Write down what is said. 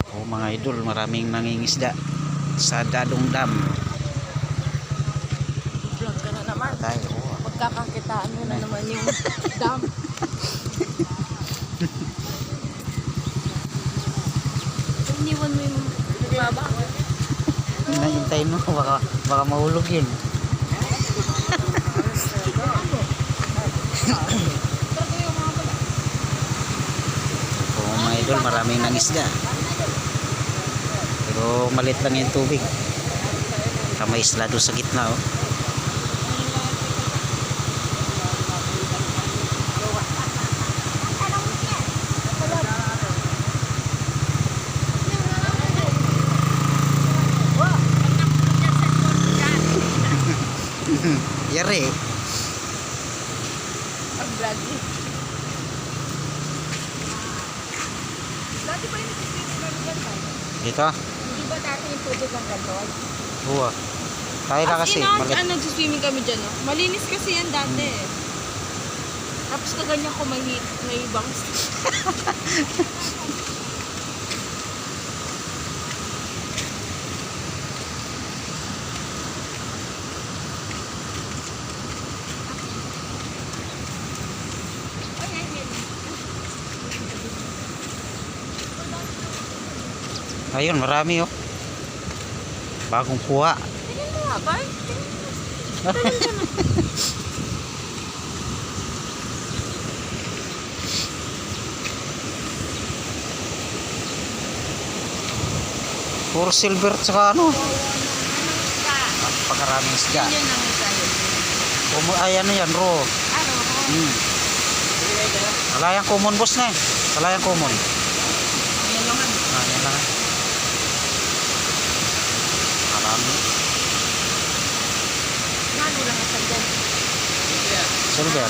Oh mga idol, maraming nangingisda sa Dadong Dam. Vlog ka na naman. Tayo, oh. Pagkakakitaan mo na naman yung dam. Iniwan mo yung baba. Hintayin mo, baka mahulog yun. Oh mga idol, maraming nangisda. Pero malit lang yung tubig. May isla doon sa gitna, oh. Yari. Ang vlog. Dati ba yung nagsisimula ng ganito? Dito? Hindi ba dati yung tubig ng ganito? Buwa. Tayo na kasi. Malit. Nagsiswimming kami dyan, no? Malinis kasi yan dati. Tapos kaganyan ko may bangs. Ayun, marami, oh. Bagong kuha. Tingnan mo nga ba? Puro silver at saka ano. Napakaraming isda. Yun ang isa yun. Ay ano yan, raw. Ano? Kalayang common boss na eh. Kalayang common. Yan lang ang. Yan lang. Marami. Ano lang ang dyan? Silver.